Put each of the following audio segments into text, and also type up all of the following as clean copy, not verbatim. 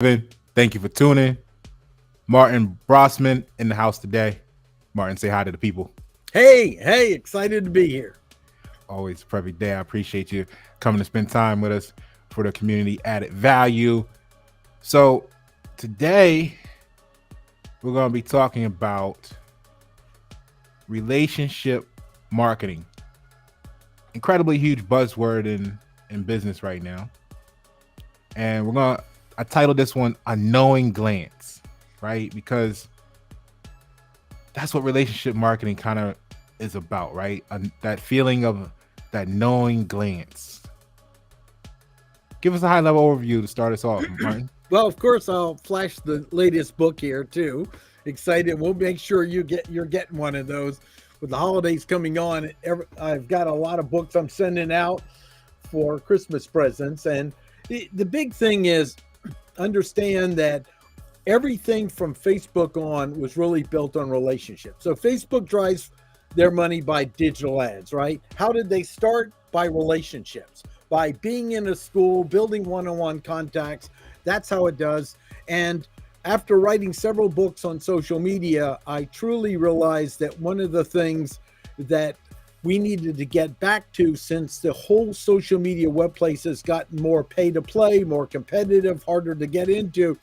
Thank you for tuning. Martin Brossman in the house today. Martin, say hi to the people. Hey, excited to be here. Always a perfect day. I appreciate you coming to spend time with us for the community added value. So, today we're going to be talking about relationship marketing. Incredibly huge buzzword in business right now. And I titled this one A Knowing Glance, right? Because that's what relationship marketing kind of is about, right? That feeling of that knowing glance. Give us a high level overview to start us off, Martin. Well, of course, I'll flash the latest book here too. Excited. We'll make sure you're getting one of those. With the holidays coming on, I've got a lot of books I'm sending out for Christmas presents, and the big thing is understand that everything from Facebook on was really built on relationships. So Facebook drives their money by digital ads, right? How did they start? By relationships, by being in a school, building one-on-one contacts. That's how it does. And after writing several books on social media, I truly realized that one of the things that we needed to get back to, since the whole social media web place has gotten more pay to play, more competitive, harder to get into,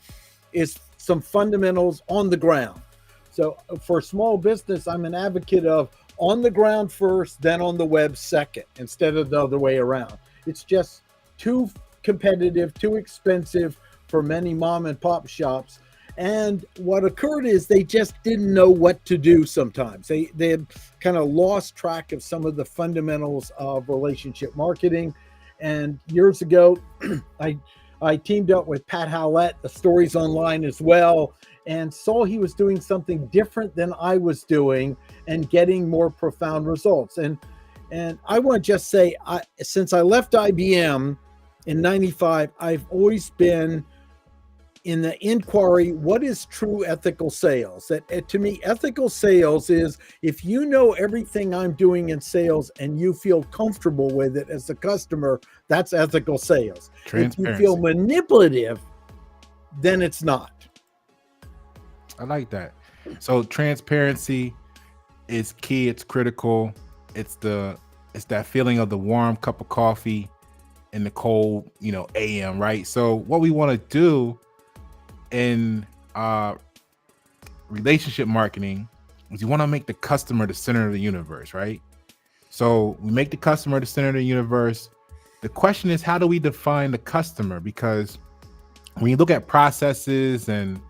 is some fundamentals on the ground. So for small business, I'm an advocate of on the ground first, then on the web second, instead of the other way around. It's just too competitive, too expensive for many mom and pop shops. And what occurred is they just didn't know what to do sometimes. They had kind of lost track of some of the fundamentals of relationship marketing. And years ago, I teamed up with Pat Howlett, the Stories Online as well, and saw he was doing something different than I was doing and getting more profound results. And I want to just say, since I left IBM in 95, I've always been in the inquiry, what is true ethical sales? That to me, ethical sales is if you know everything I'm doing in sales and you feel comfortable with it as a customer, that's ethical sales. If you feel manipulative, then it's not. I like that. So transparency is key. It's critical. It's that feeling of the warm cup of coffee in the cold, AM, right? So what we want to do in relationship marketing is you want to make the customer the center of the universe, right? So we make the customer the center of the universe. The question is, how do we define the customer? Because when you look at processes and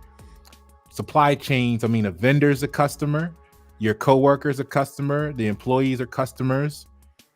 supply chains, I mean, a vendor's a customer, your coworkers a customer, the employees are customers.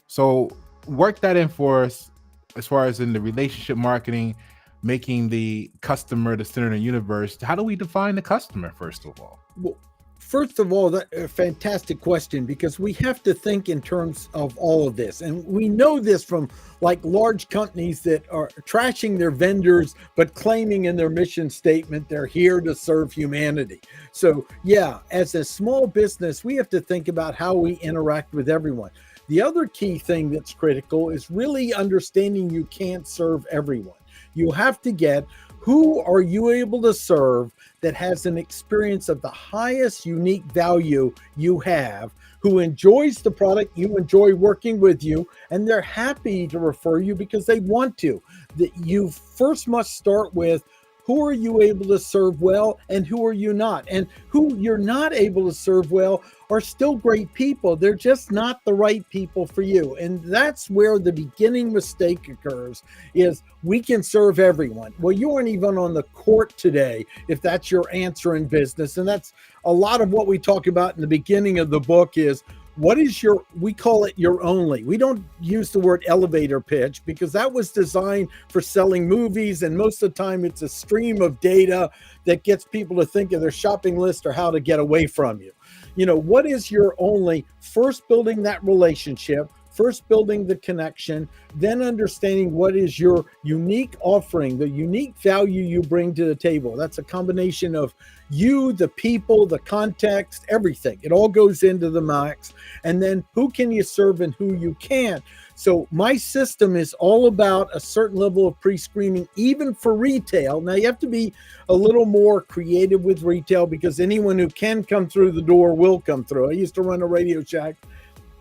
So work that in for us as far as in the relationship marketing, making the customer the center of the universe. How do we define the customer, first of all? Well, first of all, that's a fantastic question, because we have to think in terms of all of this. And we know this from like large companies that are trashing their vendors, but claiming in their mission statement, they're here to serve humanity. So yeah, as a small business, we have to think about how we interact with everyone. The other key thing that's critical is really understanding you can't serve everyone. You have to get who are you able to serve that has an experience of the highest unique value you have, who enjoys the product, you enjoy working with you, and they're happy to refer you because they want to. That you first must start with who are you able to serve well and who are you not? And who you're not able to serve well are still great people. They're just not the right people for you. And that's where the beginning mistake occurs, is we can serve everyone. Well, you aren't even on the court today if that's your answer in business. And that's a lot of what we talk about in the beginning of the book is, what is we call it your only. We don't use the word elevator pitch because that was designed for selling movies. And most of the time it's a stream of data that gets people to think of their shopping list or how to get away from you. What is your only? First, building that relationship, first building the connection, then understanding what is your unique offering, the unique value you bring to the table. That's a combination of you, the people, the context, everything. It all goes into the max. And then who can you serve and who you can't. So my system is all about a certain level of pre-screening, even for retail. Now you have to be a little more creative with retail, because anyone who can come through the door will come through. I used to run a Radio Shack,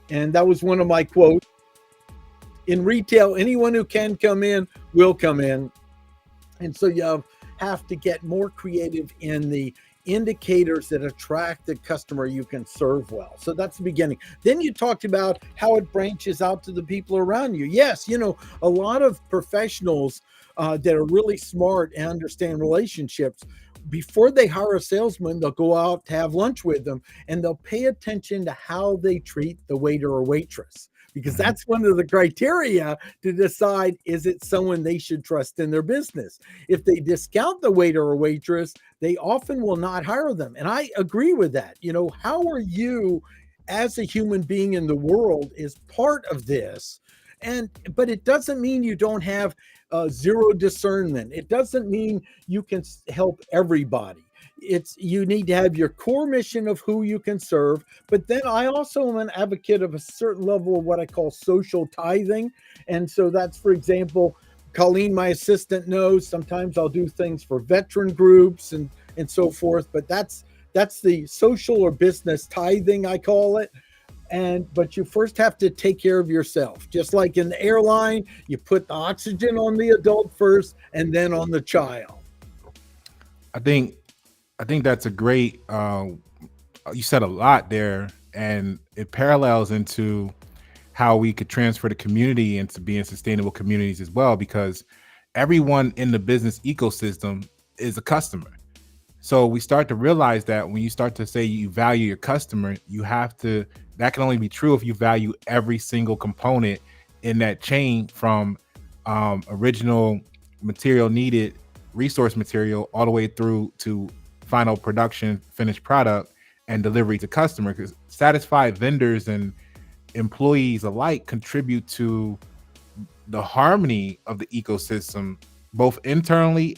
and that was one of my quotes. In retail, anyone who can come in will come in. And so you have to get more creative in the indicators that attract the customer you can serve well. So that's the beginning. Then you talked about how it branches out to the people around you. Yes, you know, a lot of professionals that are really smart and understand relationships, before they hire a salesman, they'll go out to have lunch with them, and they'll pay attention to how they treat the waiter or waitress, because that's one of the criteria to decide, is it someone they should trust in their business? If they discount the waiter or waitress, they often will not hire them. And I agree with that. You know, how are you as a human being in the world is part of this. But it doesn't mean you don't have zero discernment. It doesn't mean you can help everybody. You need to have your core mission of who you can serve. But then I also am an advocate of a certain level of what I call social tithing. And so that's, for example, Colleen, my assistant, knows sometimes I'll do things for veteran groups and so forth. But that's the social or business tithing, I call it. But you first have to take care of yourself. Just like in the airline, you put the oxygen on the adult first and then on the child. I think that's a great, you said a lot there, and it parallels into how we could transfer the community into being sustainable communities as well, because everyone in the business ecosystem is a customer. So we start to realize that when you start to say you value your customer, that can only be true if you value every single component in that chain, from original material needed, resource material, all the way through to final production, finished product, and delivery to customer. Because satisfied vendors and employees alike contribute to the harmony of the ecosystem, both internally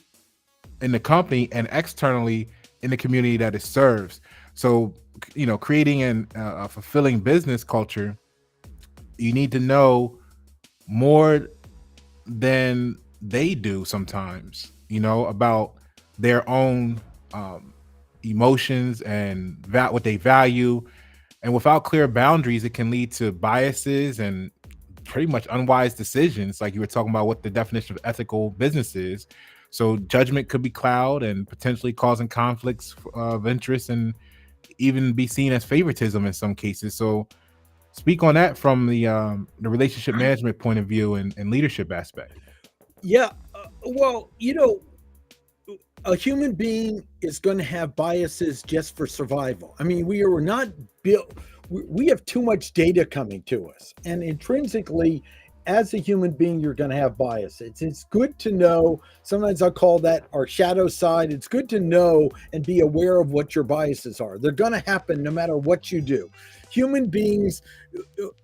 in the company and externally in the community that it serves. So, you know, creating a fulfilling business culture, you need to know more than they do sometimes, you know, about their own emotions and what they value. And without clear boundaries, it can lead to biases and pretty much unwise decisions, like you were talking about what the definition of ethical business is. So judgment could be cloud and potentially causing conflicts of interest, and even be seen as favoritism in some cases. So speak on that from the relationship management point of view and leadership aspect. Yeah. Well, you know, a human being is going to have biases just for survival. I mean, we are not built, we have too much data coming to us, and intrinsically, as a human being, you're going to have biases. It's good to know. Sometimes I call that our shadow side. It's good to know and be aware of what your biases are. They're going to happen no matter what you do. Human beings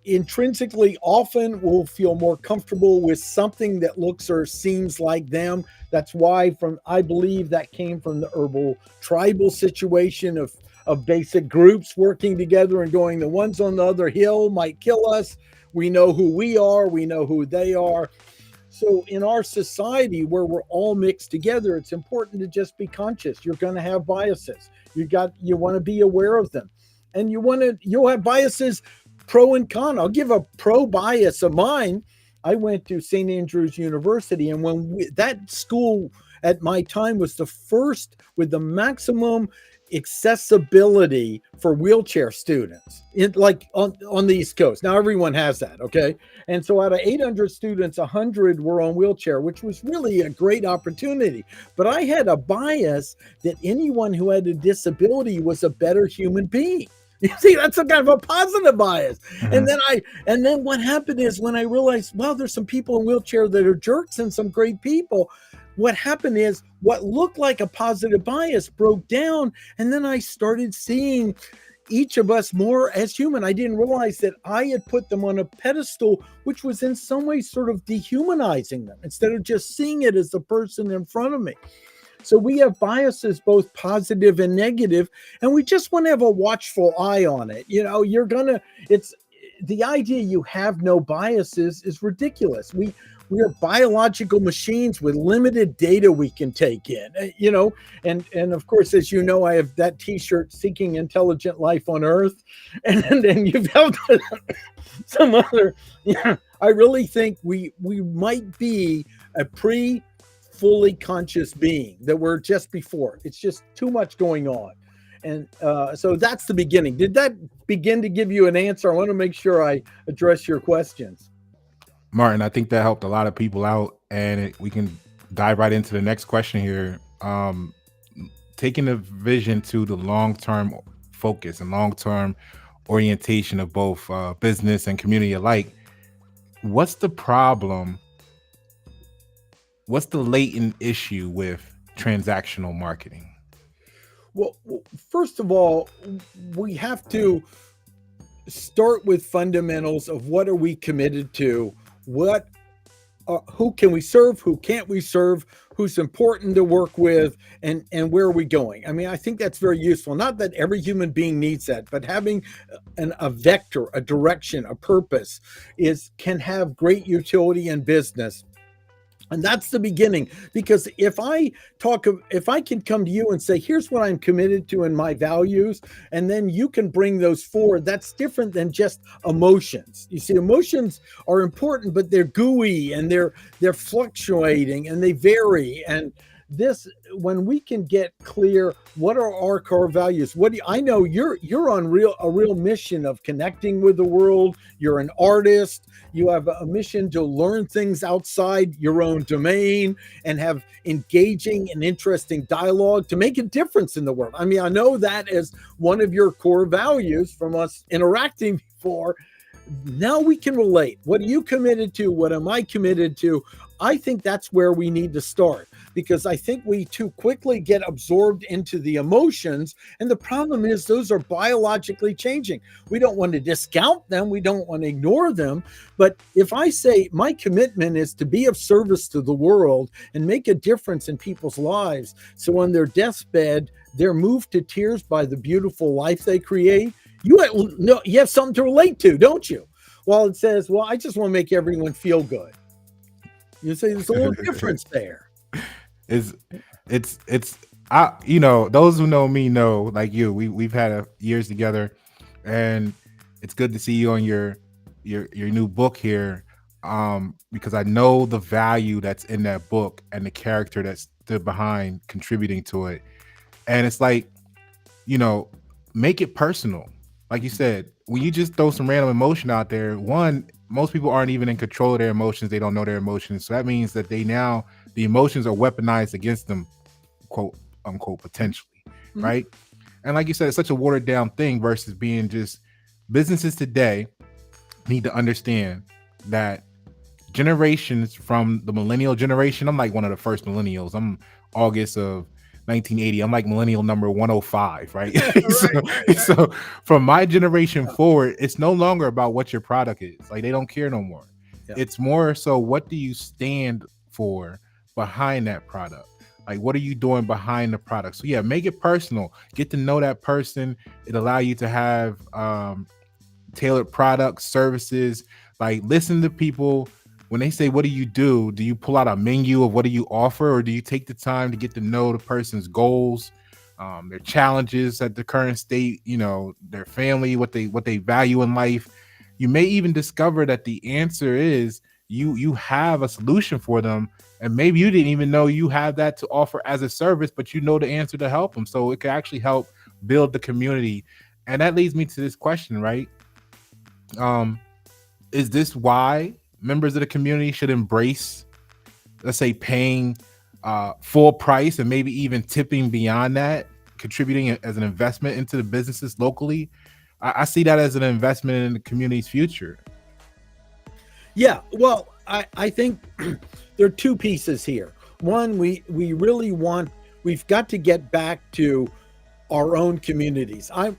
intrinsically often will feel more comfortable with something that looks or seems like them. That's why I believe that came from the herbal tribal situation of basic groups working together and going, the ones on the other hill might kill us. We know who we are. We know who they are. So in our society where we're all mixed together, it's important to just be conscious. You're going to have biases. You want to be aware of them, and you'll have biases, pro and con. I'll give a pro bias of mine. I went to St. Andrews University, and that school at my time was the first with the maximum accessibility for wheelchair students on the East Coast. Now everyone has that, okay? And so out of 800 students, 100 were on wheelchair, which was really a great opportunity. But I had a bias that anyone who had a disability was a better human being. You see, that's a kind of a positive bias. Mm-hmm. And then what happened is, when I realized, well, there's some people in wheelchair that are jerks and some great people, what happened is what looked like a positive bias broke down. And then I started seeing each of us more as human. I didn't realize that I had put them on a pedestal, which was in some way sort of dehumanizing them, instead of just seeing it as the person in front of me. So we have biases, both positive and negative, and we just want to have a watchful eye on it. You know, the idea you have no biases is ridiculous. We are biological machines with limited data we can take in, and of course, as you know, I have that T-shirt, "Seeking Intelligent Life on Earth," and then you've held some other. Yeah, I really think we might be a fully conscious being that we're just before. It's just too much going on. And so that's the beginning. Did that begin to give you an answer? I want to make sure I address your questions. Martin, I think that helped a lot of people out, and we can dive right into the next question here. Taking the vision to the long-term focus and long-term orientation of both business and community alike, what's the problem? What's the latent issue with transactional marketing? Well, first of all, we have to start with fundamentals of what are we committed to, who can we serve, who can't we serve, who's important to work with, and where are we going. I mean, I think that's very useful. Not that every human being needs that, but having a vector, a direction, a purpose can have great utility in business. And that's the beginning, because if I can come to you and say, here's what I'm committed to and my values, and then you can bring those forward, that's different than just emotions. You see, emotions are important, but they're gooey and they're fluctuating and they vary. And when we can get clear, what are our core values? I know you're on a real mission of connecting with the world. You're an artist. You have a mission to learn things outside your own domain and have engaging and interesting dialogue to make a difference in the world. I mean, I know that as one of your core values from us interacting before. Now we can relate. What are you committed to? What am I committed to? I think that's where we need to start, because I think we too quickly get absorbed into the emotions. And the problem is those are biologically changing. We don't want to discount them. We don't want to ignore them. But if I say my commitment is to be of service to the world and make a difference in people's lives, so on their deathbed, they're moved to tears by the beautiful life they create, you have something to relate to, don't you? Well, it says, well, I just want to make everyone feel good. You say there's a little difference there. Those who know me know, like you, we've had years together, and it's good to see you on your new book here, because I know the value that's in that book and the character that stood behind contributing to it. And it's like, make it personal. Like you said, when you just throw some random emotion out there, most people aren't even in control of their emotions. They don't know their emotions. So that means that the emotions are weaponized against them, quote unquote, potentially. Mm-hmm. Right. And like you said, it's such a watered down thing versus being just businesses today need to understand that generations from the millennial generation, I'm like one of the first millennials. I'm August of 1980. I'm like millennial number 105, right? So from my generation forward, it's no longer about what your product is. Like, they don't care no more. Yeah. It's more so, what do you stand for behind that product? Like, what are you doing behind the product? So yeah, make it personal. Get to know that person. It allow you to have tailored products, services. Like, listen to people. When they say, what do you pull out a menu of what do you offer, or do you take the time to get to know the person's goals, their challenges at the current state, their family, what they value in life? You may even discover that the answer is you have a solution for them, and maybe you didn't even know you have that to offer as a service, but you know the answer to help them. So it can actually help build the community. And that leads me to this question, right? Is this why members of the community should embrace, let's say, paying full price and maybe even tipping beyond that, contributing as an investment into the businesses locally? I see that as an investment in the community's future. Yeah, well, I think there are two pieces here. One, we've got to get back to our own communities. I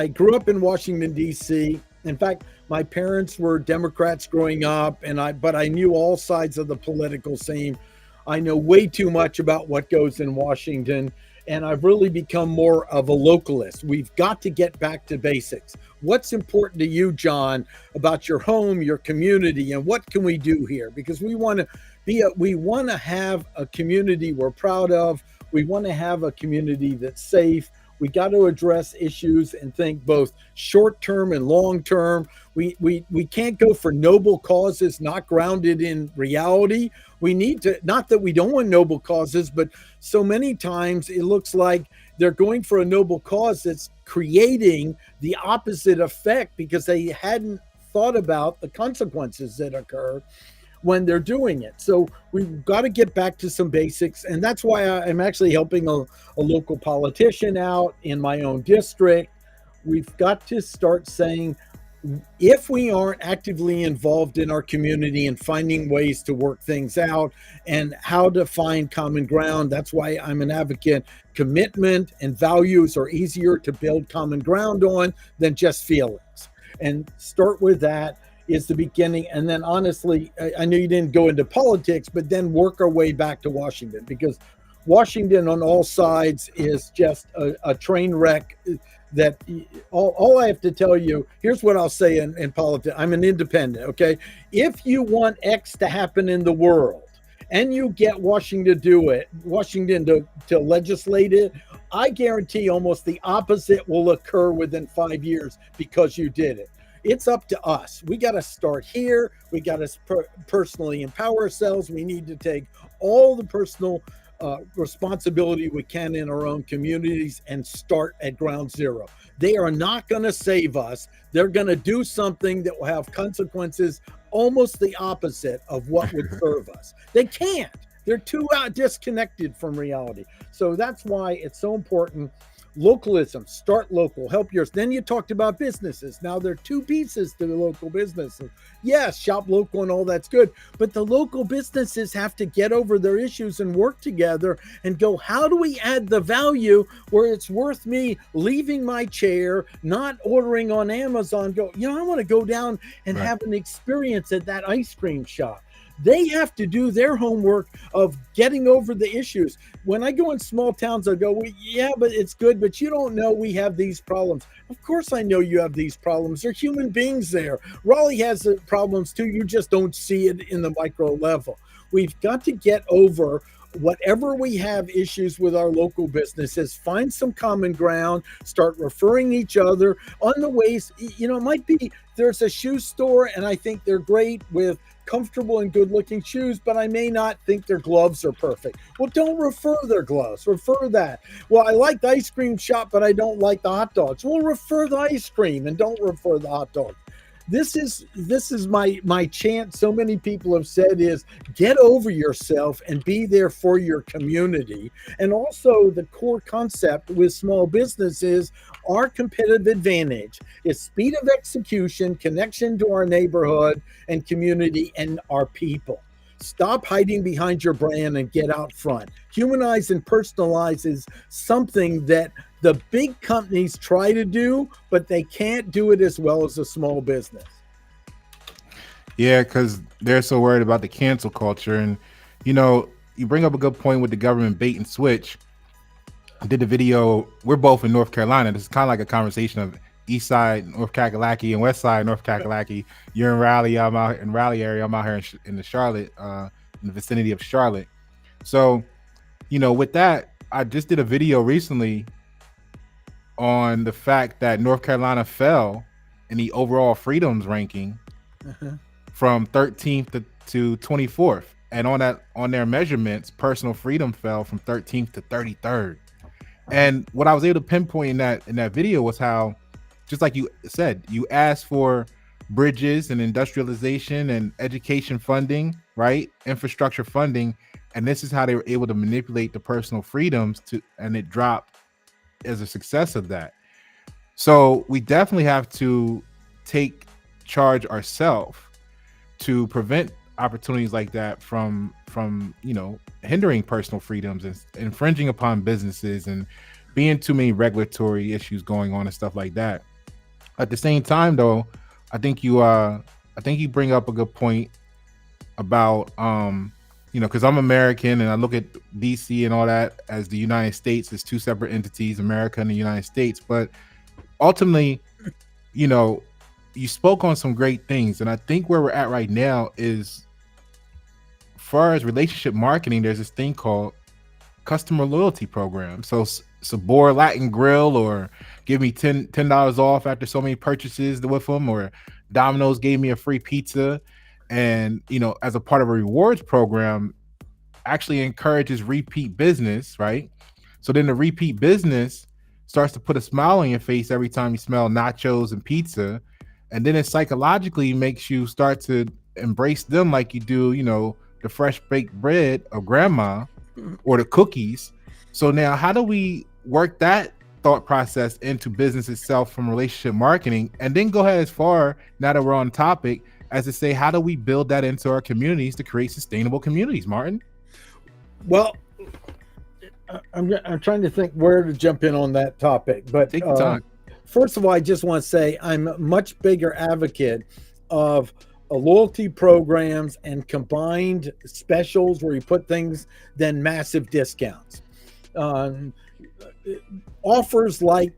grew up in Washington, D.C. In fact, my parents were Democrats growing up, but I knew all sides of the political scene. I know way too much about what goes in Washington. and I've really become more of a localist. We've got to get back to basics. What's important to you, John, about your home, your community, and what can we do here? Because we want to have a community we're proud of. We want to have a community that's safe. We got to address issues and think both short term and long term. We can't go for noble causes not grounded in reality. We need to, not that we don't want noble causes, but so many times it looks like they're going for a noble cause that's creating the opposite effect because they hadn't thought about the consequences that occur when they're doing it. So we've got to get back to some basics. And that's why I'm actually helping a local politician out in my own district. We've got to start saying, if we aren't actively involved in our community and finding ways to work things out and how to find common ground, that's why I'm an advocate. Commitment and values are easier to build common ground on than just feelings. And start with that is the beginning. And then honestly, I know you didn't go into politics, but then work our way back to Washington, because Washington on all sides is just a train wreck. That all I have to tell you, here's what I'll say in politics. I'm an independent, okay? If you want X to happen in the world and you get Washington to legislate it, I guarantee almost the opposite will occur within 5 years because you did it. It's up to us. We got to start here. We got to personally empower ourselves. We need to take all the personal responsibility we can in our own communities and start at ground zero. They are not going to save us. They're going to do something that will have consequences almost the opposite of what would serve us. They can't. They're too disconnected from reality. So that's why it's so important. Localism, start local, help yours. Then you talked about businesses. Now there are two pieces to the local businesses. Yes, shop local and all that's good, but the local businesses have to get over their issues and work together and go, how do we add the value where it's worth me leaving my chair, not ordering on Amazon, go, I want to go down and have an experience at that ice cream shop. They have to do their homework of getting over the issues. When I go in small towns, I go, well, yeah, but it's good, but you don't know we have these problems. Of course I know you have these problems. There are human beings there. Raleigh has problems too. You just don't see it in the micro level. We've got to get over whatever we have issues with our local businesses, find some common ground, start referring each other on the ways. It might be there's a shoe store and I think they're great with comfortable and good looking shoes, but I may not think their gloves are perfect. Well, don't refer their gloves, refer that. Well, I like the ice cream shop, but I don't like the hot dogs. Well, refer the ice cream and don't refer the hot dog. This is my chant. So many people have said is get over yourself and be there for your community. And also the core concept with small businesses, our competitive advantage is speed of execution, connection to our neighborhood and community and our people. Stop hiding behind your brand and get out front. Humanize and personalize is something that the big companies try to do, but they can't do it as well as a small business. Yeah, because they're so worried about the cancel culture. And, you bring up a good point with the government bait and switch. I did the video. We're both in North Carolina. This is kind of like a conversation of East Side, North Kakalaki, and West Side, North Kakalaki. You're in Raleigh. I'm out in Raleigh area. I'm out here in the Charlotte, in the vicinity of Charlotte. So, with that, I just did a video recently on the fact that North Carolina fell in the overall freedoms ranking from 13th to 24th. And on their measurements, personal freedom fell from 13th to 33rd. And what I was able to pinpoint in that video was how, just like you said, you asked for bridges and industrialization and education funding, right? Infrastructure funding. And this is how they were able to manipulate the personal freedoms and it dropped as a success of that. So we definitely have to take charge ourselves to prevent opportunities like that from hindering personal freedoms and infringing upon businesses and being too many regulatory issues going on and stuff like that. At the same time, though, I think you bring up a good point about because I'm American and I look at DC and all that as the United States as two separate entities, America and the United States. But ultimately, you know, you spoke on some great things. And I think where we're at right now is, far as relationship marketing, there's this thing called customer loyalty program. So Sabor Latin Grill, or give me $10 off after so many purchases with them, or Domino's gave me a free pizza. And as a part of a rewards program, actually encourages repeat business, right? So then the repeat business starts to put a smile on your face every time you smell nachos and pizza, and then it psychologically makes you start to embrace them like you do, the fresh baked bread of grandma or the cookies. So now, how do we work that thought process into business itself from relationship marketing, and then go ahead as far, now that we're on topic, as to say, how do we build that into our communities to create sustainable communities, Martin? Well, I'm trying to think where to jump in on that topic, but take your time. First of all, I just want to say I'm a much bigger advocate of loyalty programs and combined specials where you put things than massive discounts. Offers like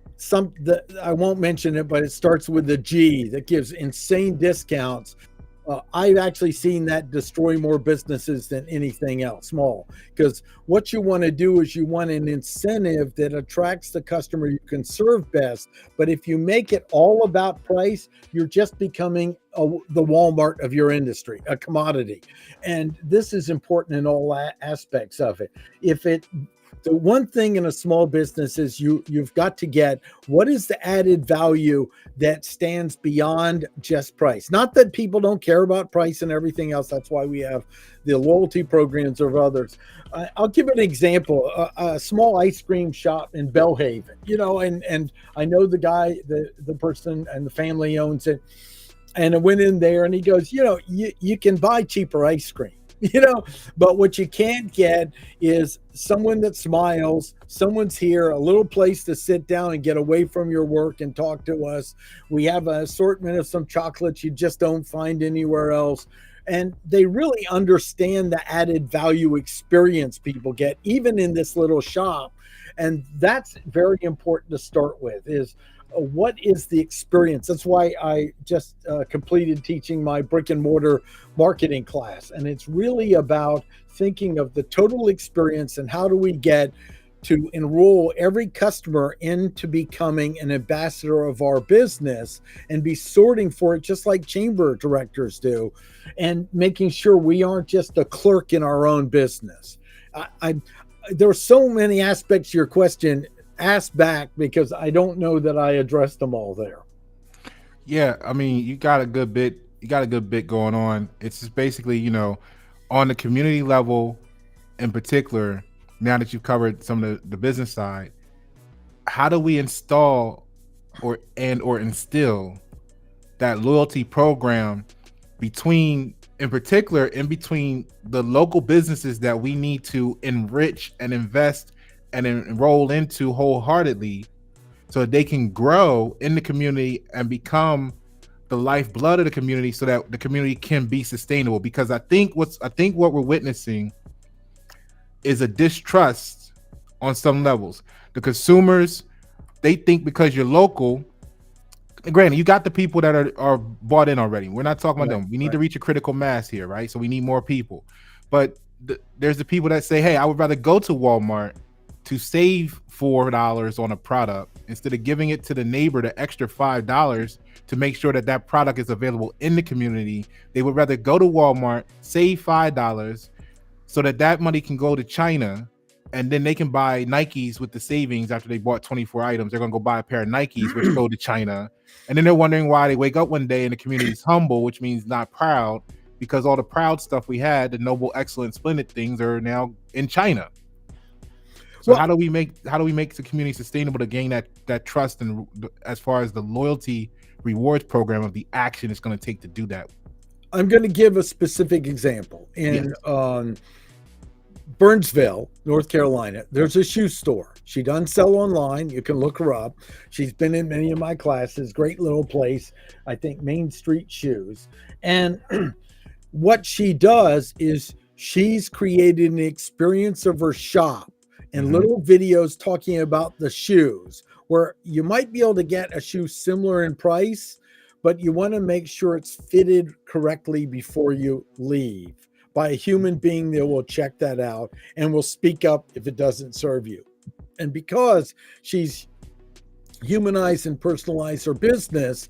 I won't mention it, but it starts with the G, that gives insane discounts. I've actually seen that destroy more businesses than anything else, small. Because what you want to do is you want an incentive that attracts the customer you can serve best. But if you make it all about price, you're just becoming the Walmart of your industry, a commodity. And this is important in all aspects of it. The one thing in a small business is you've got to get, what is the added value that stands beyond just price? Not that people don't care about price and everything else. That's why we have the loyalty programs of others. I'll give an example. A small ice cream shop in Bellhaven, and I know the guy, the person and the family owns it. And I went in there and he goes, you can buy cheaper ice cream. But what you can't get is someone that smiles, someone's here, a little place to sit down and get away from your work and talk to us. We have an assortment of some chocolates you just don't find anywhere else. And they really understand the added value experience people get, even in this little shop. And that's very important to start with, is what is the experience? That's why I just completed teaching my brick and mortar marketing class. And it's really about thinking of the total experience and how do we get to enroll every customer into becoming an ambassador of our business and be sorting for it just like chamber directors do, and making sure we aren't just a clerk in our own business. There are so many aspects to your question. Ask back, because I don't know that I addressed them all there. Yeah, I mean, you got a good bit going on. It's just basically, on the community level in particular, now that you've covered some of the business side, how do we install or instill that loyalty program in between the local businesses that we need to enrich and invest and enroll into wholeheartedly, so that they can grow in the community and become the lifeblood of the community, so that the community can be sustainable? Because I think what we're witnessing is a distrust on some levels. The consumers, they think because you're local, granted, you got the people that are bought in already. We're not talking about them. We need to reach a critical mass here, right? So we need more people. But there's the people that say, hey, I would rather go to Walmart to save $4 on a product instead of giving it to the neighbor the extra $5 to make sure that product is available in the community. They would rather go to Walmart, save $5 so that money can go to China, and then they can buy Nikes with the savings. After they bought 24 items, they're going to go buy a pair of Nikes, which go to China. And then they're wondering why they wake up one day and the community is humble, which means not proud, because all the proud stuff we had, the noble, excellent, splendid things, are now in China. So how do we make the community sustainable to gain that trust, and as far as the loyalty rewards program of the action it's going to take to do that? I'm going to give a specific example. In Burnsville, North Carolina, there's a shoe store. She doesn't sell online. You can look her up. She's been in many of my classes. Great little place. I think Main Street Shoes. And what she does is She's created an experience of her shop and Mhm. little videos talking about the shoes, where you might be able to get a shoe similar in price, but you want to make sure it's fitted correctly before you leave by a human being that will check that out and will speak up if it doesn't serve you. And because she's humanized and personalized her business,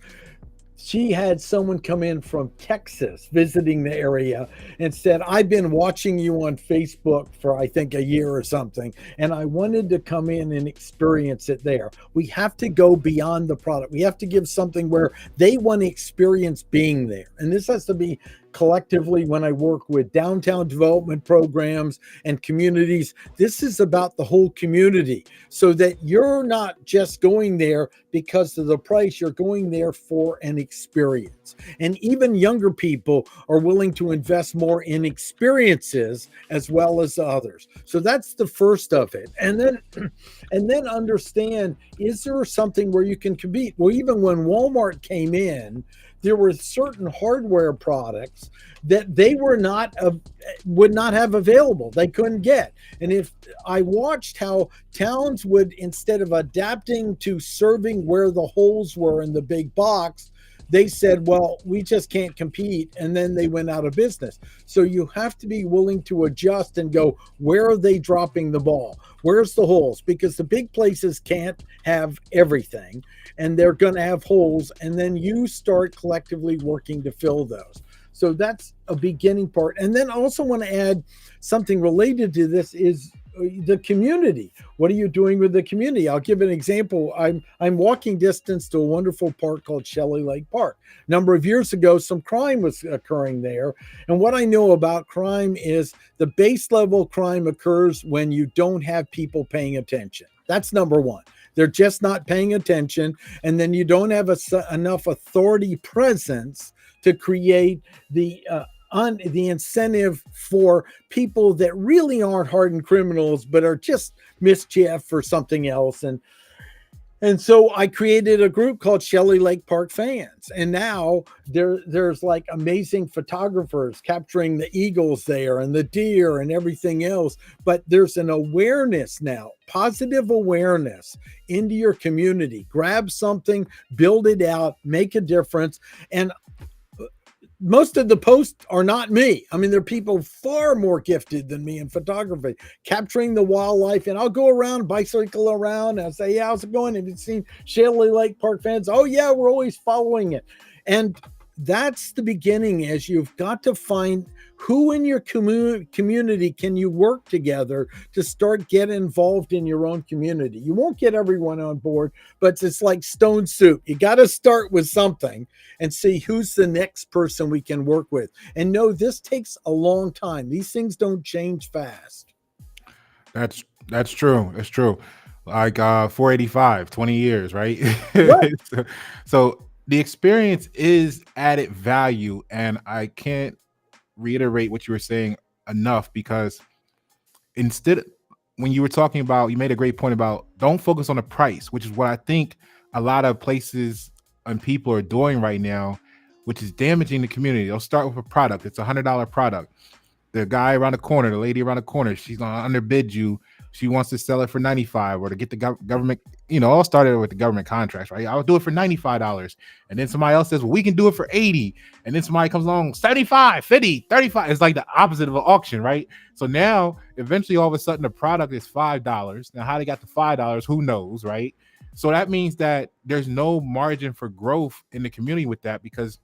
she had someone come in from Texas visiting the area and said, I've been watching you on Facebook for, I think, a year or something, and I wanted to come in and experience it there. We have to go beyond the product. We have to give something where they want to experience being there. And this has to be collectively when I work with downtown development programs and communities. This is about the whole community so that you're not just going there because of the price, you're going there for an experience. And even younger people are willing to invest more in experiences as well as others. So that's the first of it. And then understand, is there something where you can compete? Well, even when Walmart came in, there were certain hardware products that they would not have available. They couldn't get. And if I watched how towns would, instead of adapting to serving where the holes were in the big box, they said, well, we just can't compete. And then they went out of business. So you have to be willing to adjust and go, where are they dropping the ball? Where's the holes? Because the big places can't have everything and they're going to have holes. And then you start collectively working to fill those. So that's a beginning part. And then I also want to add something related to this is the community. What are you doing with the community? I'll give an example. I'm walking distance to a wonderful park called Shelley Lake Park. A number of years ago, some crime was occurring there. And what I know about crime is the base level crime occurs when you don't have people paying attention. That's number one. They're just not paying attention. And then you don't have enough authority presence to create the incentive for people that really aren't hardened criminals, but are just mischief or something else. And so I created a group called Shelley Lake Park Fans. And now there's like amazing photographers capturing the eagles there and the deer and everything else. But there's an awareness now, positive awareness into your community. Grab something, build it out, make a difference. And most of the posts are not me. I mean, there are people far more gifted than me in photography, capturing the wildlife. And I'll go around, bicycle around, and I'll say, yeah, how's it going? Have you seen Shelley Lake Park Fans? Oh, yeah, we're always following it. And that's the beginning, as you've got to find who in your community can you work together to start get involved in your own community. You won't get everyone on board, but it's like stone soup. You got to start with something and see who's the next person we can work with. And no, this takes a long time. These things don't change fast. That's true. It's true. Like 485, 20 years, right? Right. So the experience is added value, and I can't reiterate what you were saying enough, because instead, when you were talking about, you made a great point about don't focus on the price, which is what I think a lot of places and people are doing right now, which is damaging the community. They'll start with a product. It's $100 product. The guy around the corner, the lady around the corner, she's gonna underbid you. She wants to sell it for 95, or to get the government, all started with the government contracts, right? I'll do it for $95. And then somebody else says, well, we can do it for 80. And then somebody comes along, 75, 50, 35. It's like the opposite of an auction, right? So now eventually all of a sudden the product is $5. Now how they got the $5, who knows, right? So that means that there's no margin for growth in the community with that, because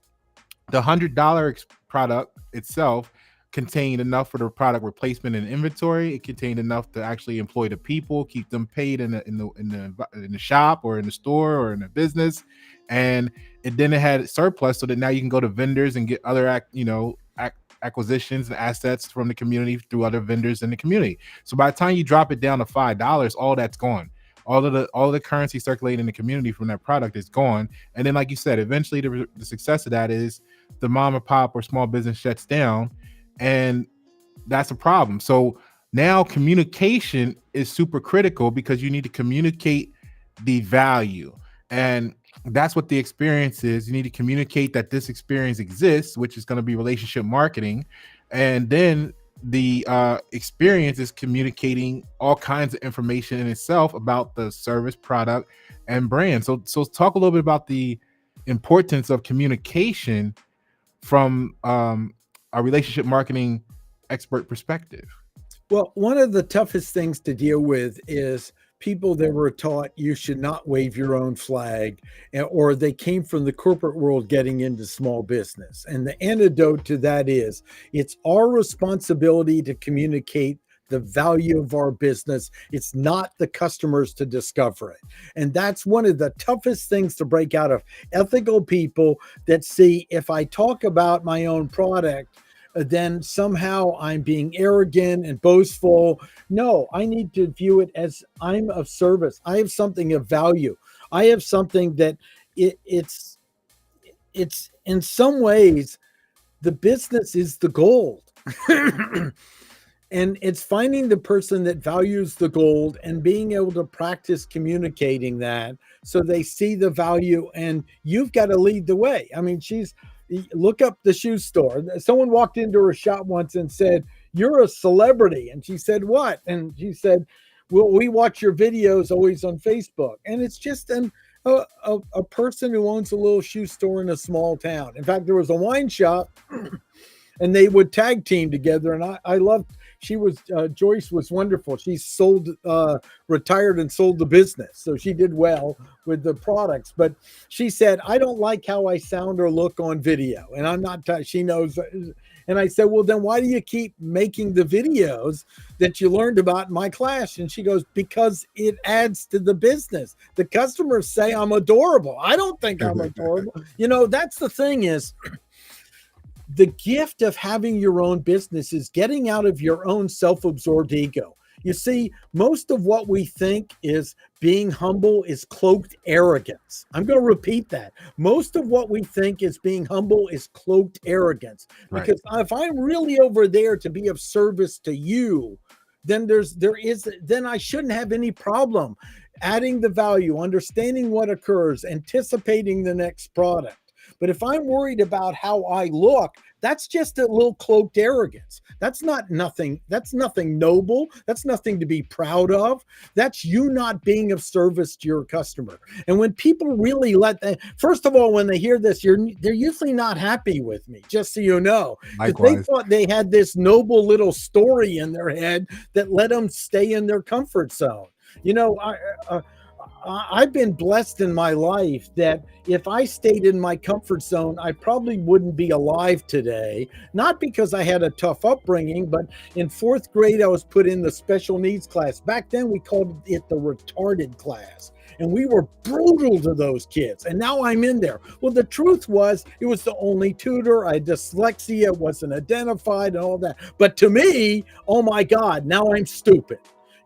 the $100 product itself contained enough for the product replacement and inventory. It contained enough to actually employ the people, keep them paid in the shop or in the store or in the business, and then it had surplus, so that now you can go to vendors and get other acquisitions and assets from the community through other vendors in the community. So by the time you drop it down to $5, all that's gone. All of the currency circulating in the community from that product is gone. And then, like you said, eventually the success of that is the mom and pop or small business shuts down. And that's a problem. So now communication is super critical, because you need to communicate the value. And that's what the experience is. You need to communicate that this experience exists, which is going to be relationship marketing. And then the experience is communicating all kinds of information in itself about the service, product, and brand. So talk a little bit about the importance of communication from a relationship marketing expert perspective. Well, one of the toughest things to deal with is people that were taught you should not wave your own flag, or they came from the corporate world getting into small business. And the antidote to that is it's our responsibility to communicate the value of our business. It's not the customers to discover it. And that's one of the toughest things to break out of ethical people that see if I talk about my own product, then somehow I'm being arrogant and boastful. No, I need to view it as I'm of service. I have something of value. I have something that it's in some ways the business is the gold. And it's finding the person that values the gold and being able to practice communicating that so they see the value, and you've got to lead the way. I mean, look up the shoe store. Someone walked into her shop once and said, "You're a celebrity." And she said, "What?" And she said, "Well, we watch your videos always on Facebook." And it's just a person who owns a little shoe store in a small town. In fact, there was a wine shop and they would tag team together. And I loved, Joyce was wonderful. She retired and sold the business. So she did well with the products, but she said, "I don't like how I sound or look on video." And I'm not, she knows. And I said, "Well, then why do you keep making the videos that you learned about in my class?" And she goes, "Because it adds to the business. The customers say I'm adorable. I don't think I'm adorable." That's the thing is, the gift of having your own business is getting out of your own self-absorbed ego. You see, most of what we think is being humble is cloaked arrogance. I'm going to repeat that. Most of what we think is being humble is cloaked arrogance. Because if I'm really over there to be of service to you, then then I shouldn't have any problem adding the value, understanding what occurs, anticipating the next product. But if I'm worried about how I look, that's just a little cloaked arrogance. That's nothing noble. That's nothing to be proud of. That's you not being of service to your customer. And when people really first of all, when they hear this, they're usually not happy with me, just so you know. Because they thought they had this noble little story in their head that let them stay in their comfort zone. I've been blessed in my life that if I stayed in my comfort zone, I probably wouldn't be alive today. Not because I had a tough upbringing, but in 4th grade, I was put in the special needs class. Back then, we called it the retarded class. And we were brutal to those kids. And now I'm in there. Well, the truth was, it was the only tutor. I had dyslexia, wasn't identified and all that. But to me, oh my God, now I'm stupid.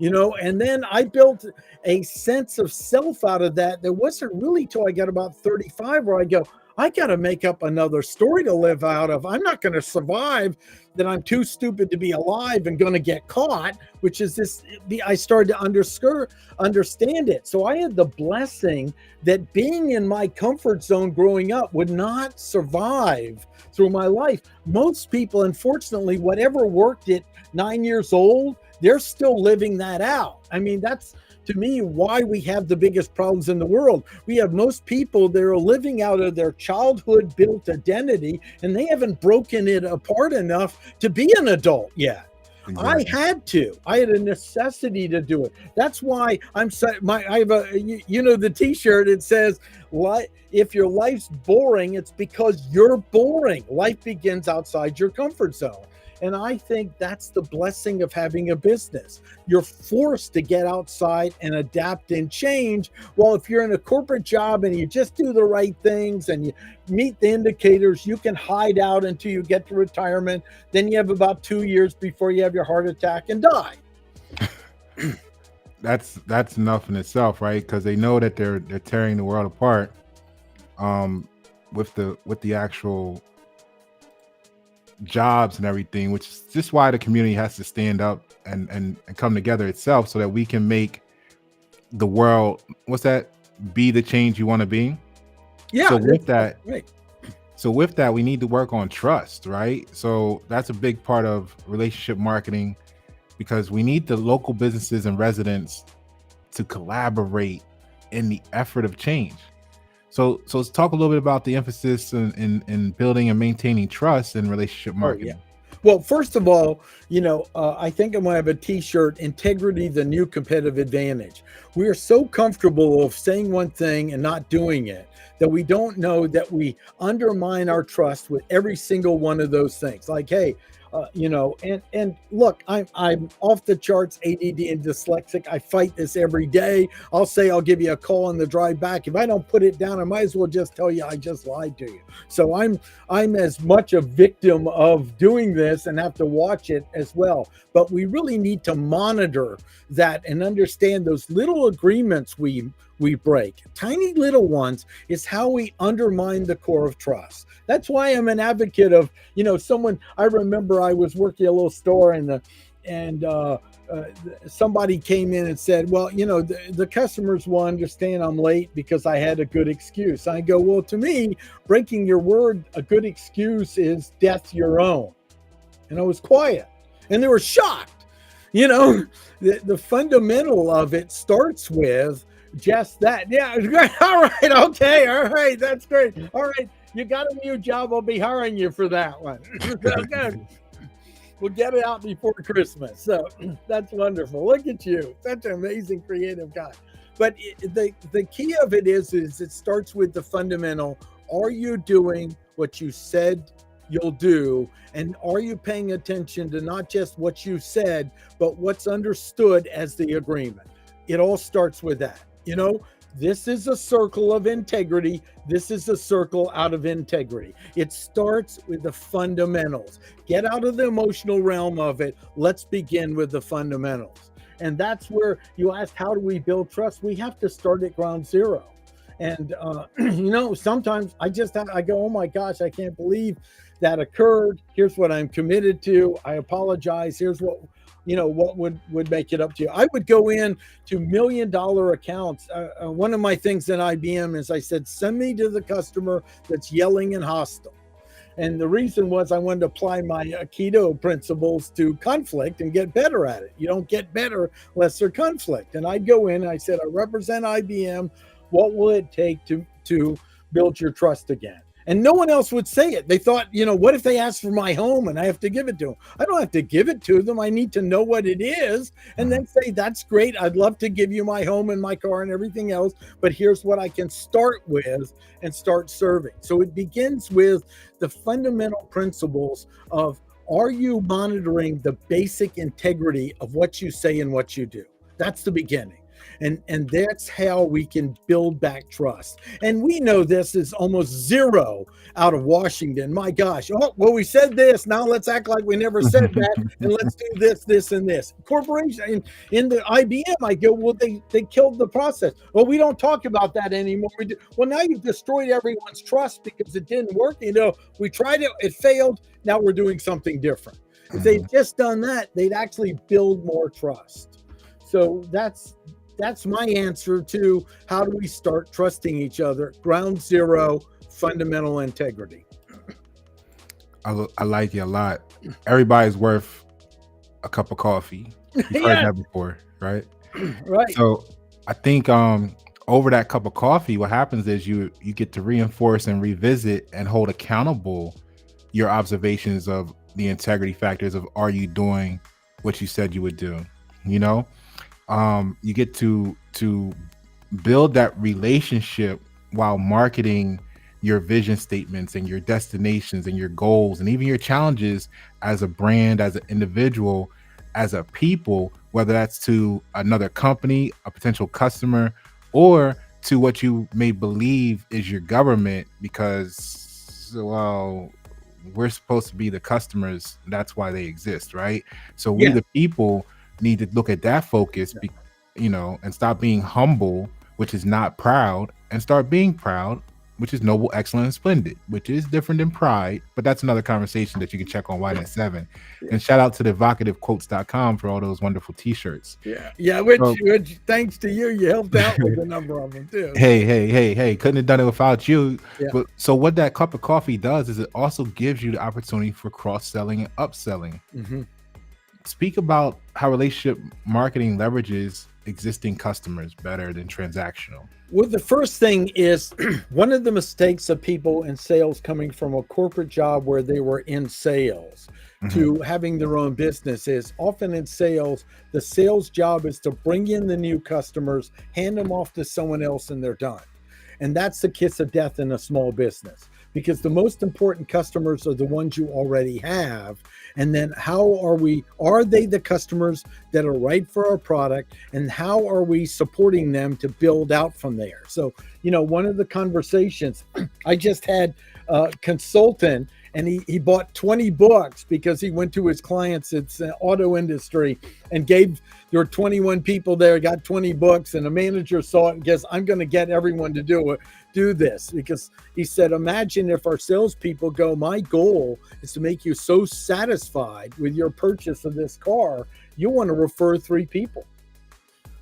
And then I built a sense of self out of that wasn't really till I got about 35 where I go, I got to make up another story to live out of. I'm not going to survive that. I'm too stupid to be alive and going to get caught, which is this. I started to understand it. So I had the blessing that being in my comfort zone growing up would not survive through my life. Most people, unfortunately, whatever worked at 9 years old, they're still living that out. I mean, that's, to me, why we have the biggest problems in the world. We have most people that are living out of their childhood built identity, and they haven't broken it apart enough to be an adult yet. Exactly. I had a necessity to do it. That's why I have the t-shirt, it says, if your life's boring, it's because you're boring. Life begins outside your comfort zone. And I think that's the blessing of having a business. You're forced to get outside and adapt and change. Well, if you're in a corporate job and you just do the right things and you meet the indicators, you can hide out until you get to retirement. Then you have about 2 years before you have your heart attack and die. That's enough in itself, right? Because they know that they're tearing the world apart with the actual jobs and everything, which is just why the community has to stand up and come together itself so that we can make the world, be the change you want to be. Yeah. So with that, right. So with that, we need to work on trust, right? So that's a big part of relationship marketing, because we need the local businesses and residents to collaborate in the effort of change. So let's talk a little bit about the emphasis in building and maintaining trust in relationship Oh yeah. marketing. Well, first of all, I think I'm gonna have a T-shirt: "Integrity, the new competitive advantage." We are so comfortable of saying one thing and not doing it that we don't know that we undermine our trust with every single one of those things. Like, hey, and look, I'm off the charts ADD and dyslexic. I fight this every day. I'll say I'll give you a call on the drive back. If I don't put it down, I might as well just tell you I just lied to you. So I'm as much a victim of doing this and have to watch it as well. But we really need to monitor that and understand those little agreements we break. Tiny little ones is how we undermine the core of trust. That's why I'm an advocate of, someone. I remember I was working a little store and somebody came in and said, well, the customers will understand I'm late because I had a good excuse. I go, well, to me, breaking your word, a good excuse is death your own. And I was quiet and they were shocked. The fundamental of it starts with just that. Yeah, all right, okay, all right, that's great. All right, you got a new job. I'll be hiring you for that one. Okay. We'll get it out before Christmas. So that's wonderful. Look at you. Such an amazing creative guy. But the key of it is it starts with the fundamental. Are you doing what you said you'll do? And are you paying attention to not just what you said, but what's understood as the agreement? It all starts with that. This is a circle of integrity. This is a circle out of integrity. It starts with the fundamentals. Get out of the emotional realm of it. Let's begin with the fundamentals. And that's where you asked, how do we build trust? We have to start at ground zero. And, sometimes I go, oh my gosh, I can't believe that occurred. Here's what I'm committed to. I apologize. Here's what would make it up to you. I would go in to $1 million accounts. One of my things in IBM is I said, send me to the customer that's yelling and hostile. And the reason was I wanted to apply my Aikido principles to conflict and get better at it. You don't get better unless there's conflict. And I'd go in and I said, I represent IBM. What will it take to build your trust again? And no one else would say it. They thought, what if they ask for my home and I have to give it to them? I don't have to give it to them. I need to know what it is and then say, that's great. I'd love to give you my home and my car and everything else, but here's what I can start with and start serving. So it begins with the fundamental principles of, are you monitoring the basic integrity of what you say and what you do? That's the beginning. And that's how we can build back trust. And we know this is almost zero out of Washington. My gosh. Oh, well, we said this. Now let's act like we never said that. And let's do this, this, and this. Corporation in the IBM, I go, well, they killed the process. Well, we don't talk about that anymore. Well, now you've destroyed everyone's trust because it didn't work. We tried it, it failed. Now we're doing something different. If they'd just done that, they'd actually build more trust. So that's my answer to how do we start trusting each other. Ground zero, fundamental integrity. I like it a lot. Everybody's worth a cup of coffee. You've heard that before, right? Right. So I think over that cup of coffee, what happens is you get to reinforce and revisit and hold accountable your observations of the integrity factors of, are you doing what you said you would do? You get to build that relationship while marketing your vision statements and your destinations and your goals and even your challenges as a brand, as an individual, as a people, whether that's to another company, a potential customer, or to what you may believe is your government, because, well, we're supposed to be the customers. That's why they exist, right? So we, the people, need to look at that focus, and stop being humble, which is not proud, and start being proud, which is noble, excellent, and splendid, which is different than pride, but that's another conversation that you can check on White 7. And shout out to the evocativequotes.com for all those wonderful t-shirts. Which thanks to you helped out with a number of them too. Hey, couldn't have done it without you. Yeah. But so what that cup of coffee does is it also gives you the opportunity for cross-selling and upselling. Speak about how relationship marketing leverages existing customers better than transactional. Well, the first thing is one of the mistakes of people in sales coming from a corporate job where they were in sales to having their own business is often in sales, the sales job is to bring in the new customers, hand them off to someone else, and they're done. And that's the kiss of death in a small business, because the most important customers are the ones you already have. And then are they the customers that are right for our product, and how are we supporting them to build out from there? So, one of the conversations I just had a consultant, and he bought 20 books because he went to his clients, it's an auto industry, and there were 21 people there, got 20 books, and a manager saw it and guess, I'm going to get everyone to do this, because he said, imagine if our salespeople go, my goal is to make you so satisfied with your purchase of this car, you want to refer 3 people.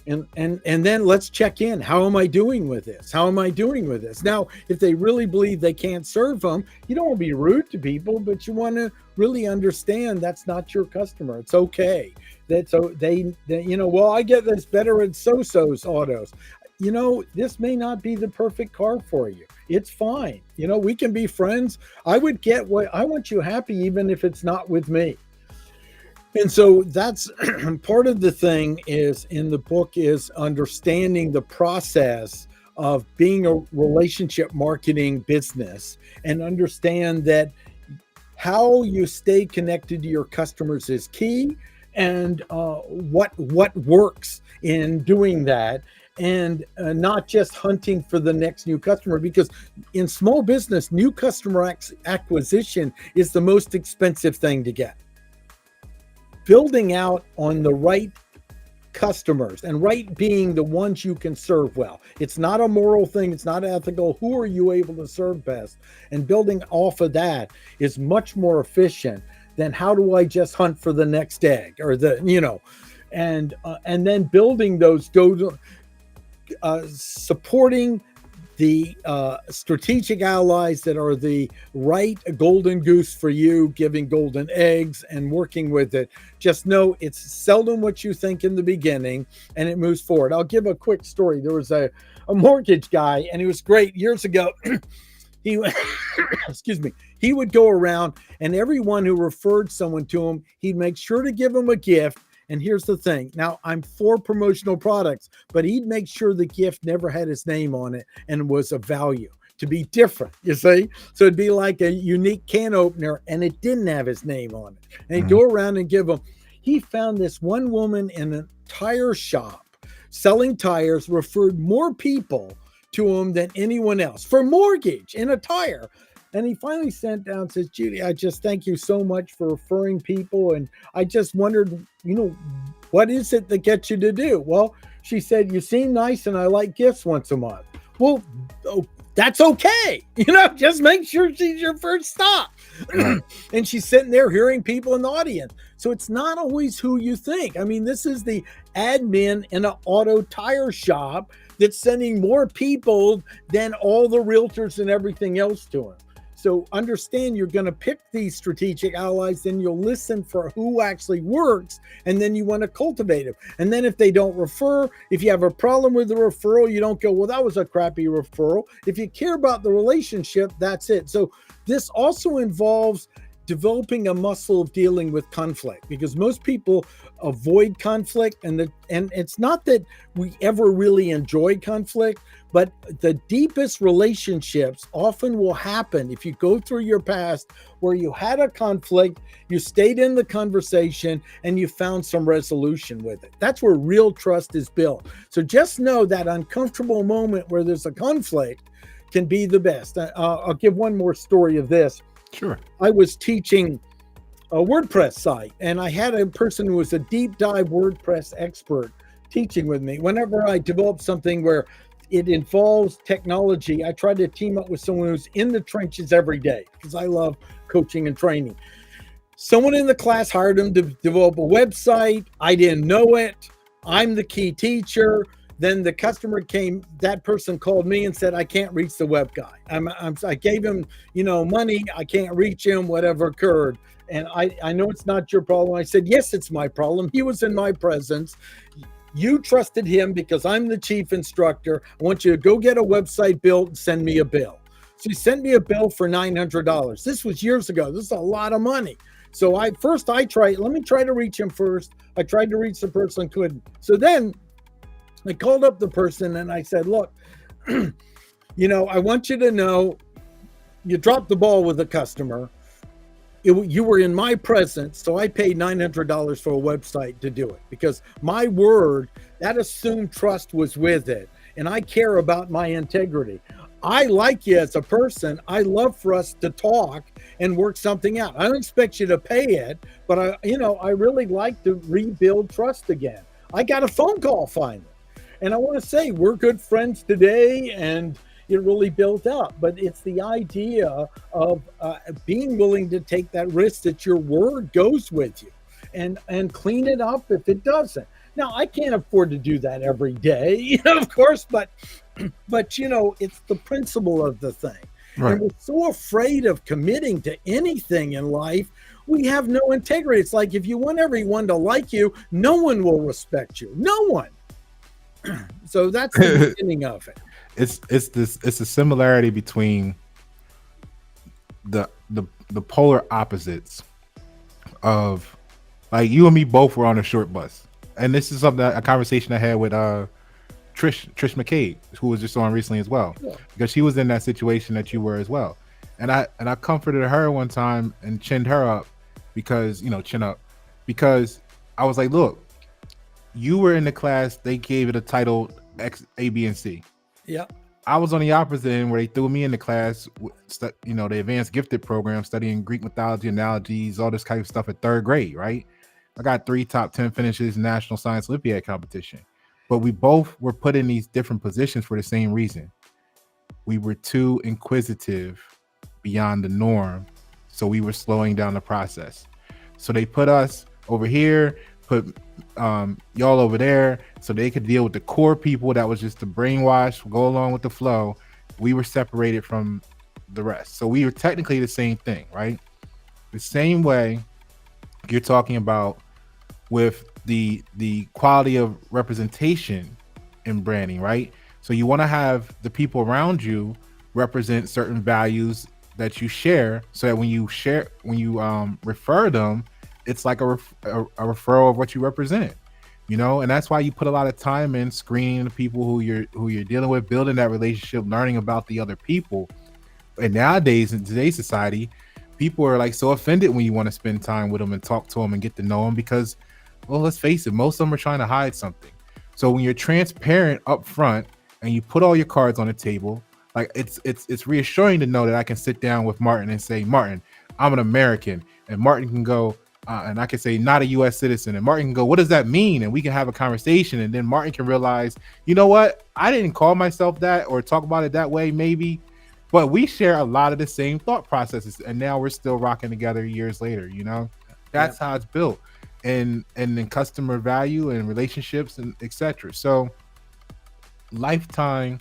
And then let's check in. How am I doing with this? How am I doing with this? Now, if they really believe they can't serve them, you don't want to be rude to people, but you want to really understand that's not your customer. It's okay. Well, I get this better at so-so's autos. This may not be the perfect car for you. It's fine. We can be friends. I would get what I want you happy, even if it's not with me. And so that's part of the thing is in the book is understanding the process of being a relationship marketing business, and understand that how you stay connected to your customers is key, and what works in doing that. And not just hunting for the next new customer, because in small business, new customer acquisition is the most expensive thing to get. Building out on the right customers, and right being the ones you can serve well. It's not a moral thing. It's not ethical. Who are you able to serve best? And building off of that is much more efficient than how do I just hunt for the next egg or and then building those supporting the strategic allies that are the right golden goose for you, giving golden eggs and working with it. Just know it's seldom what you think in the beginning, and it moves forward. I'll give a quick story. There was a mortgage guy, and he was great years ago. He would go around, and everyone who referred someone to him, he'd make sure to give them a gift. And here's the thing. Now, I'm for promotional products, but he'd make sure the gift never had his name on it and was of value, to be different, you see? So it'd be like a unique can opener, and it didn't have his name on it. And he'd go around and give them. He found this one woman in a tire shop selling tires, referred more people to him than anyone else for mortgage in a tire. And he finally sent down and says, Judy, I just thank you so much for referring people. And I just wondered, what is it that gets you to do? Well, she said, you seem nice and I like gifts once a month. Well, that's okay. Just make sure she's your first stop. And she's sitting there hearing people in the audience. So it's not always who you think. I mean, this is the admin in an auto tire shop that's sending more people than all the realtors and everything else to him. So understand you're going to pick these strategic allies, then you'll listen for who actually works, and then you want to cultivate them. And then if they don't refer, if you have a problem with the referral, you don't go, well, that was a crappy referral. If you care about the relationship, that's it. So this also involves developing a muscle of dealing with conflict, because most people avoid conflict, and it's not that we ever really enjoy conflict, but the deepest relationships often will happen if you go through your past where you had a conflict, you stayed in the conversation, and you found some resolution with it. That's where real trust is built. So just know that uncomfortable moment where there's a conflict can be the best. I'll give one more story of this. Sure. I was teaching a WordPress site, and I had a person who was a deep dive WordPress expert teaching with me. Whenever I developed something where it involves technology. I try to team up with someone who's in the trenches every day because I love coaching and training. Someone in the class hired him to develop a website. I didn't know it. I'm the key teacher. Then the customer came, that person called me and said, I can't reach the web guy. I gave him, money. I can't reach him, whatever occurred. And I know it's not your problem. I said, yes, it's my problem. He was in my presence. You trusted him because I'm the chief instructor. I want you to go get a website built and send me a bill. So he sent me a bill for $900. This was years ago. This is a lot of money. So let me try to reach him first. I tried to reach the person, couldn't. So then I called up the person and I said, look, I want you to know you dropped the ball with the customer. You were in my presence, so I paid $900 for a website to do it because my word, that assumed trust was with it. And I care about my integrity. I like you as a person. I love for us to talk and work something out. I don't expect you to pay it, but I really like to rebuild trust again. I got a phone call finally. And I want to say we're good friends today and it really built up, but it's the idea of being willing to take that risk that your word goes with you and clean it up if it doesn't. Now, I can't afford to do that every day, of course, but it's the principle of the thing. Right. And we're so afraid of committing to anything in life. We have no integrity. It's like if you want everyone to like you, no one will respect you. No one. So that's the beginning of it. It's a similarity between the polar opposites of, like, you and me both were on a short bus, and this is a conversation I had with Trish McCabe, who was just on recently as well, because she was in that situation that you were as well, and I comforted her one time and chinned her up because because I was like, look, you were in the class, they gave it a title X, A, B, and C. Yeah. I was on the opposite end where they threw me in the class, the advanced gifted program, studying Greek mythology, analogies, all this kind of stuff at third grade, right? I got 3 top 10 finishes in National Science Olympiad competition. But we both were put in these different positions for the same reason. We were too inquisitive beyond the norm, so we were slowing down the process. So they put us over here, put y'all over there, so they could deal with the core people that was just the brainwash, go along with the flow. We were separated from the rest. So we were technically the same thing, right? The same way you're talking about with the quality of representation in branding, right? So you want to have the people around you represent certain values that you share, so that when you refer them, it's like a referral of what you represent, and that's why you put a lot of time in screening the people who you're dealing with, building that relationship, learning about the other people. And nowadays in today's society, people are like so offended when you want to spend time with them and talk to them and get to know them because, well, let's face it, most of them are trying to hide something. So when you're transparent up front and you put all your cards on the table, like it's reassuring to know that I can sit down with Martin and say, Martin, I'm an American, and Martin can go, and I can say, not a U.S. citizen, and Martin can go, what does that mean? And we can have a conversation, and then Martin can realize, you know what? I didn't call myself that or talk about it that way, maybe, but we share a lot of the same thought processes, and now we're still rocking together years later. That's how it's built, and then customer value and relationships and etc. So, lifetime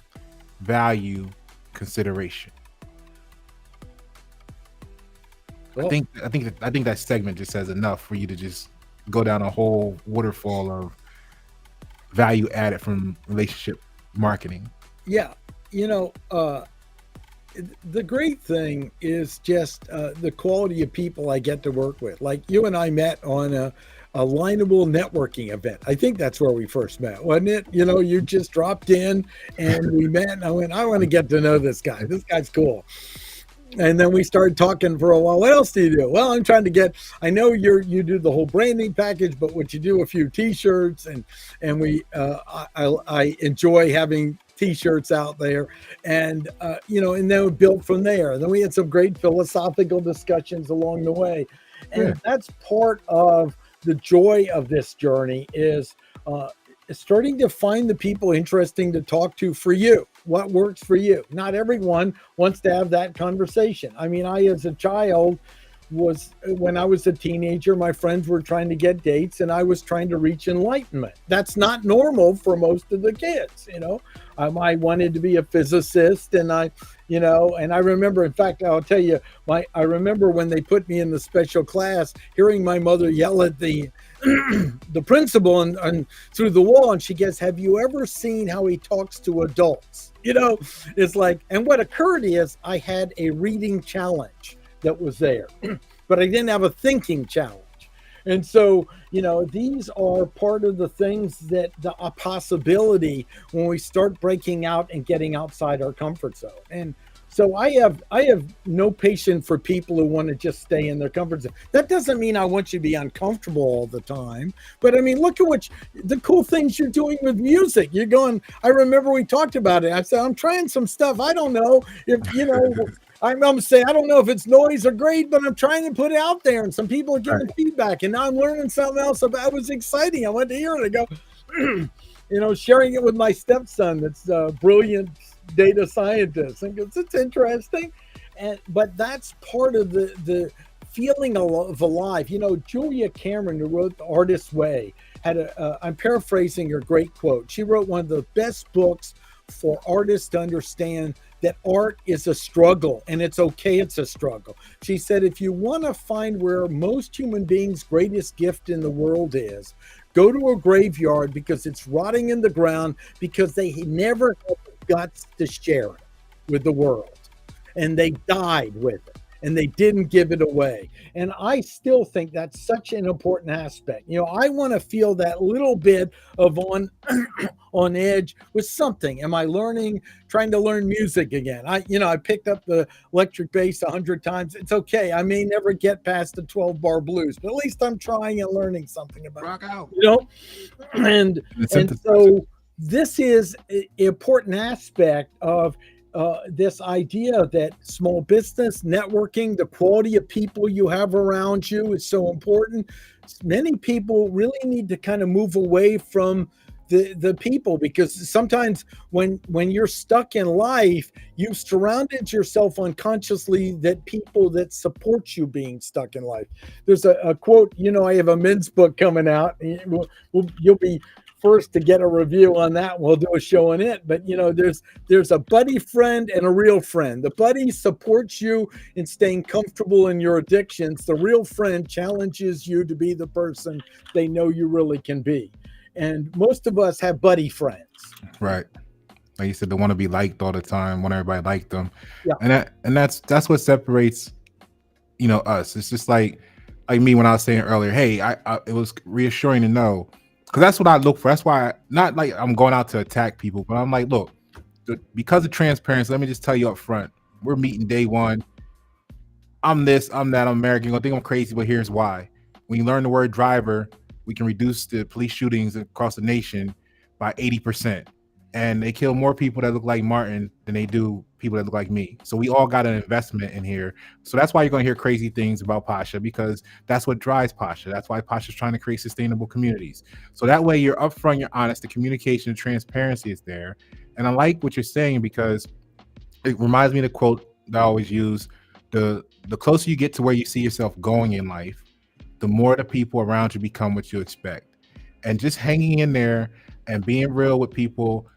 value consideration. I think that segment just says enough for you to just go down a whole waterfall of value added from relationship marketing. Yeah. The great thing is just the quality of people I get to work with. Like you and I met on a Lineable networking event. I think that's where we first met, wasn't it? You just dropped in and we met, and I went, I want to get to know this guy. This guy's cool. And then we started talking for a while. What else do you do? Well, I'm trying to I know you do the whole branding package, but would you do a few t-shirts? And we, I enjoy having t-shirts out there, and and then we built from there. And then we had some great philosophical discussions along the way. And that's part of the joy of this journey is starting to find the people interesting to talk to for you. What works for you? Not everyone wants to have that conversation. I mean, I, as a child, when I was a teenager, my friends were trying to get dates and I was trying to reach enlightenment. That's not normal for most of the kids, you know. I wanted to be a physicist, and I remember, in fact, I'll tell you, I remember when they put me in the special class, hearing my mother yell at the the principal and through the wall, and she goes, "Have you ever seen how he talks to adults?" You know, it's like, and what occurred is I had a reading challenge that was there, but I didn't have a thinking challenge. And so, you know, these are part of the things that a possibility when we start breaking out and getting outside our comfort zone. And so I have no patience for people who want to just stay in their comfort zone. That doesn't mean I want you to be uncomfortable all the time, but I mean, look at the cool things you're doing with music. You're going, I remember we talked about it. I said, I'm trying some stuff. I don't know if, you know, I'm saying, I don't know if it's noise or great, but I'm trying to put it out there, and some people are giving feedback, and now I'm learning something else about it. Was exciting. I wanted to hear it. I go, you know, sharing it with my stepson that's a brilliant data scientist, and goes, it's interesting. But that's part of the feeling of alive. You know, Julia Cameron, who wrote The Artist's Way, had I'm paraphrasing her great quote. She wrote one of the best books for artists to understand that art is a struggle, and it's okay, it's a struggle. She said, if you want to find where most human beings' greatest gift in the world is, go to a graveyard, because it's rotting in the ground, because they never had the guts to share it with the world, and they died with it, and they didn't give it away. And I still think that's such an important aspect. You know, I want to feel that little bit of on edge with something. Am I trying to learn music again? I picked up the electric bass 100 times. It's okay. I may never get past the 12-bar blues, but at least I'm trying and learning something about Rock out. You know, and so this is an important aspect of this idea that small business networking, the quality of people you have around you, is so important. Many people really need to kind of move away from the people, because sometimes when you're stuck in life, you've surrounded yourself unconsciously that people that support you being stuck in life. There's a quote, you know, I have a men's book coming out. You'll be first to get a review on that. We'll do a show on it. But, you know, there's a buddy friend and a real friend. The buddy supports you in staying comfortable in your addictions. The real friend challenges you to be the person they know you really can be. And most of us have buddy friends. Right. Like you said, they want to be liked all the time, want everybody like them. Yeah. And that's what separates, you know, us. It's just like me when I was saying earlier, hey, it was reassuring to know, because that's what I look for. That's why not like I'm going out to attack people, but I'm like, look, because of transparency, let me just tell you up front, we're meeting day one. I'm this, I'm that, I'm American. You're gonna think I'm crazy, but here's why. When you learn the word driver, we can reduce the police shootings across the nation by 80%. And they kill more people that look like Martin than they do people that look like me. So we all got an investment in here. So that's why you're going to hear crazy things about Pasha, because that's what drives Pasha. That's why Pasha's trying to create sustainable communities. So that way you're upfront, you're honest, the communication and transparency is there. And I like what you're saying, because it reminds me of the quote that I always use: the closer you get to where you see yourself going in life, the more the people around you become what you expect. And just hanging in there and being real with people,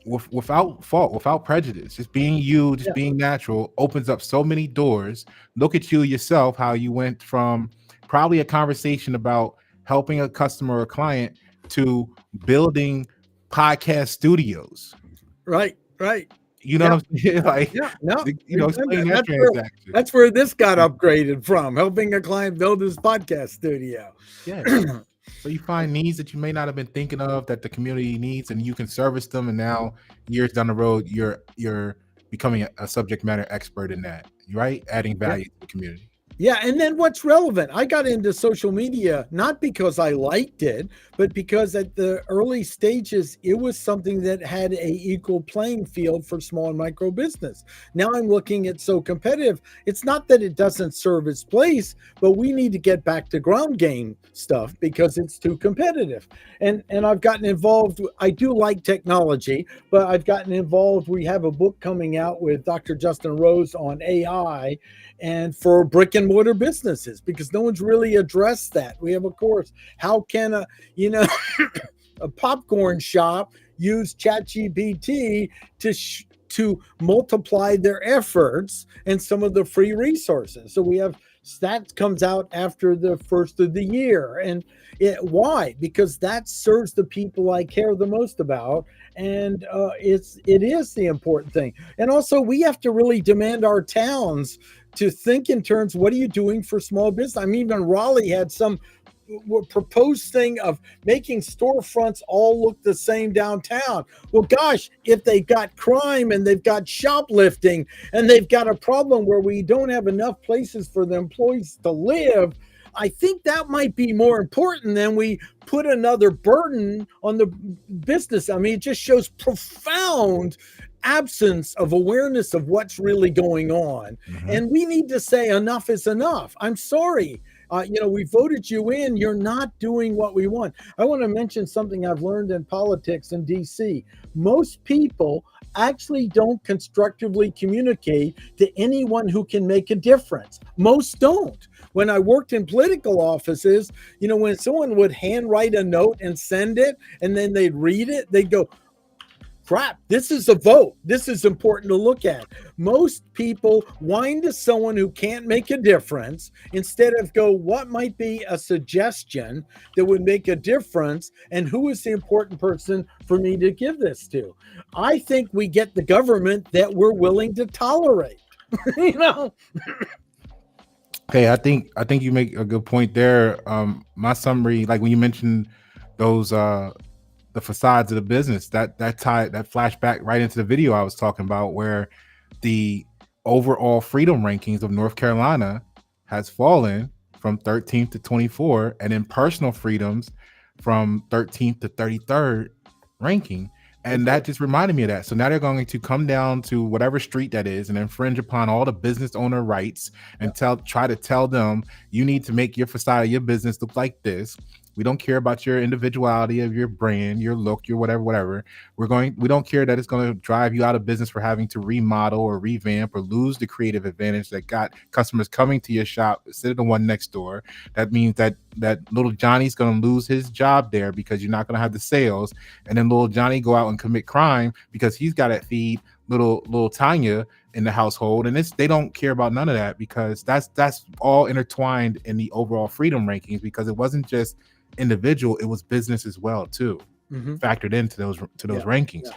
without fault, without prejudice, just being you, just being natural, opens up so many doors. Look at you yourself, how you went from probably a conversation about helping a customer or client to building podcast studios. Right. You know what I'm saying? Like, you know, explain that transaction. That's where this got upgraded from, helping a client build his podcast studio. Yeah. So you find needs that you may not have been thinking of, that the community needs, and you can service them. And now, years down the road, you're becoming a subject matter expert in that, right? Adding value to the community. Yeah, and then what's relevant? I got into social media not because I liked it, but because at the early stages it was something that had a equal playing field for small and micro business. Now I'm looking at so competitive. It's not that it doesn't serve its place, but we need to get back to ground game stuff because it's too competitive. And I've gotten involved. I do like technology, but I've gotten involved. We have a book coming out with Dr. Justin Rose on AI and for brick and mortar businesses because no one's really addressed that. We have a course. How can a popcorn shop use ChatGPT to multiply their efforts and some of the free resources? So we have that comes out after the first of the year. And why? Because that serves the people I care the most about, and it is the important thing. And also, we have to really demand our towns to think in terms, what are you doing for small business? I mean, even Raleigh had some proposed thing of making storefronts all look the same downtown. Well, gosh, if they've got crime and they've got shoplifting and they've got a problem where we don't have enough places for the employees to live, I think that might be more important than we put another burden on the business. I mean, it just shows profound absence of awareness of what's really going on. Mhm. And we need to say enough is enough. I'm sorry. We voted you in. You're not doing what we want. I want to mention something I've learned in politics in DC. Most people actually don't constructively communicate to anyone who can make a difference. Most don't. When I worked in political offices, when someone would handwrite a note and send it, and then they'd read it, they'd go, crap, this is a vote. This is important to look at. Most people whine to someone who can't make a difference instead of go, what might be a suggestion that would make a difference, and who is the important person for me to give this to? I think we get the government that we're willing to tolerate. Okay, I think you make a good point there. My summary, like when you mentioned those the facades of the business, that flashback right into the video I was talking about, where the overall freedom rankings of North Carolina has fallen from 13th to 24, and in personal freedoms from 13th to 33rd ranking. And that just reminded me of that. So now they're going to come down to whatever street that is and infringe upon all the business owner rights and try to tell them, you need to make your facade of your business look like this. We don't care about your individuality of your brand, your look, your whatever. We don't care that it's going to drive you out of business for having to remodel or revamp or lose the creative advantage that got customers coming to your shop instead of the one next door. That means that little Johnny's going to lose his job there because you're not going to have the sales. And then little Johnny go out and commit crime because he's got to feed little Tanya in the household. And they don't care about none of that because that's all intertwined in the overall freedom rankings, because it wasn't just individual, it was business as well too, factored into those rankings.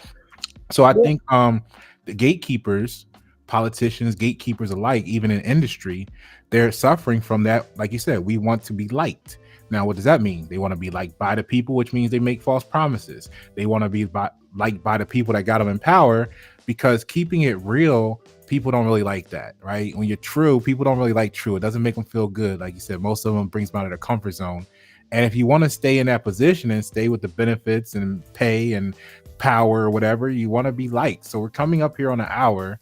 So I think the gatekeepers, politicians, gatekeepers alike, even in industry, they're suffering from that. Like you said, we want to be liked. Now, what does that mean? They want to be liked by the people, which means they make false promises. They want to be liked by the people that got them in power, because keeping it real, people don't really like that, right? When you're true, people don't really like true. It doesn't make them feel good. Like you said, most of them brings them out of their comfort zone. And if you want to stay in that position and stay with the benefits and pay and power or whatever, you want to be liked. So we're coming up here on an hour.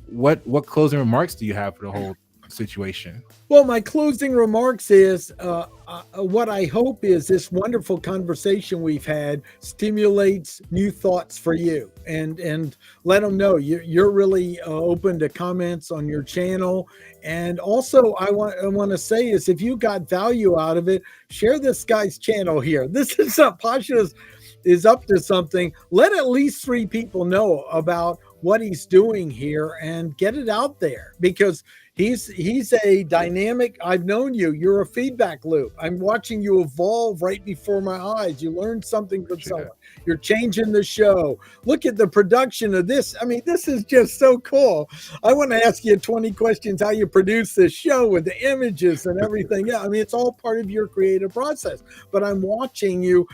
What closing remarks do you have for the whole situation? Well, my closing remarks is what I hope is this wonderful conversation we've had stimulates new thoughts for you, and let them know you're really open to comments on your channel. And also, I want to say is, if you got value out of it, share this guy's channel here. This is Pasha is up to something. Let at least 3 people know about what he's doing here and get it out there, because he's a dynamic. I've known you're a feedback loop. I'm watching you evolve right before my eyes. You learn something from someone. You're changing the show. Look at the production of this. I mean, this is just so cool. I want to ask you 20 questions how you produce this show with the images and everything. Yeah, I mean, it's all part of your creative process, but I'm watching you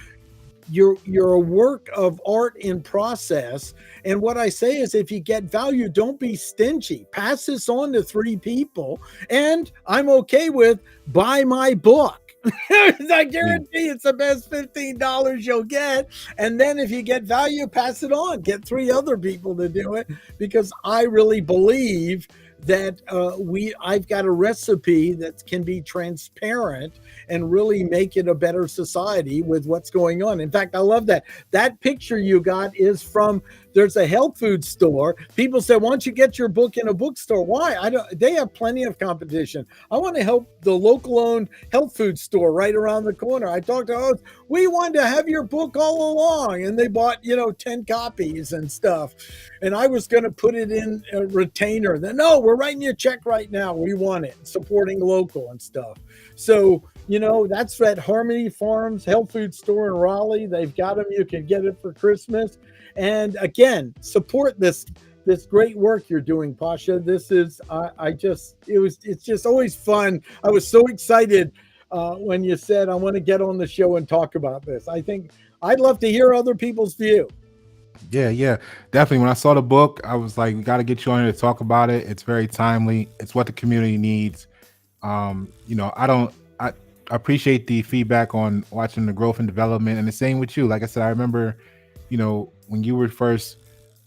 you're a work of art in process. And what I say is, if you get value, don't be stingy. Pass this on to 3 people, and I'm okay with buy my book. I guarantee it's the best $15 you'll get. And then if you get value, pass it on. Get 3 other people to do it, because I really believe that I've got a recipe that can be transparent and really make it a better society with what's going on. In fact, I love that picture you got is from, there's a health food store. People said, why don't you get your book in a bookstore? Why? They have plenty of competition. I want to help the local owned health food store right around the corner. I talked to hosts, we wanted to have your book all along, and they bought 10 copies and stuff. And I was going to put it in a retainer. Then, no, we're writing you a check right now. We want it, supporting local and stuff. So, that's at Harmony Farms Health Food Store in Raleigh. They've got them. You can get it for Christmas. And again, support this great work you're doing, Pasha. This is, it's just always fun. I was so excited when you said, I want to get on the show and talk about this. I think I'd love to hear other people's view. Yeah, definitely. When I saw the book, I was like, we got to get you on here to talk about it. It's very timely. It's what the community needs. I appreciate the feedback on watching the growth and development, and the same with you. Like I said, I remember, when you were first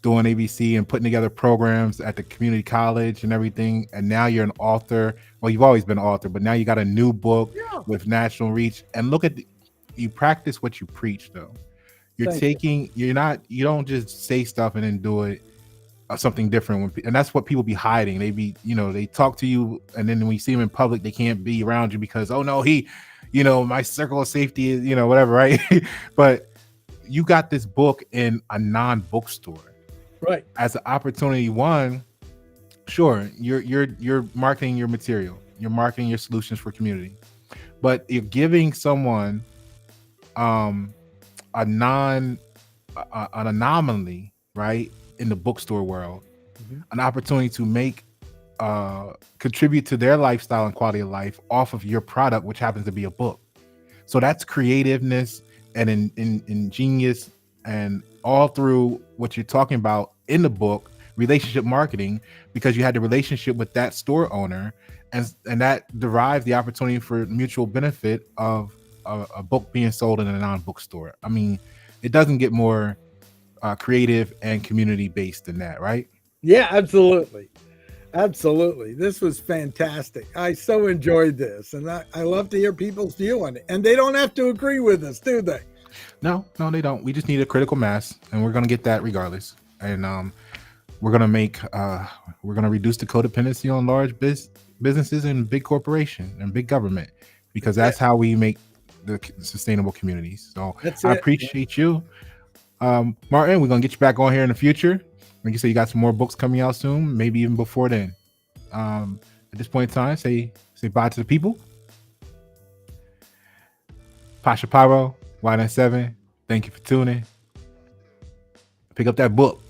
doing ABC and putting together programs at the community college and everything, and now you're an author. Well, you've always been an author, but now you got a new book with national reach. And look at you practice what you preach, though. You don't just say stuff and then do it something different. And that's what people be hiding. They be, they talk to you, and then when you see them in public, they can't be around you because, oh no, he, my circle of safety is, whatever, right? But you got this book in a non-bookstore, right? As an opportunity. One, sure, you're marketing your material, you're marketing your solutions for community, but you're giving someone an anomaly, right, in the bookstore world, an opportunity to make contribute to their lifestyle and quality of life off of your product, which happens to be a book. So that's creativeness and ingenious, and all through what you're talking about in the book, relationship marketing, because you had the relationship with that store owner, and that derives the opportunity for mutual benefit of a book being sold in a non-bookstore. I mean, it doesn't get more creative and community based than that, right? Yeah, absolutely. This was fantastic. I so enjoyed this, and I love to hear people's view on it. And they don't have to agree with us, do they? No, they don't. We just need a critical mass, and we're going to get that regardless. And we're going to reduce the codependency on large businesses and big corporation and big government, because that's how we make the sustainable communities. So I appreciate you. Martin, we're going to get you back on here in the future. Like you said, you got some more books coming out soon, maybe even before then. At this point in time, say bye to the people. Pasha Pyro, Y97, thank you for tuning. Pick up that book.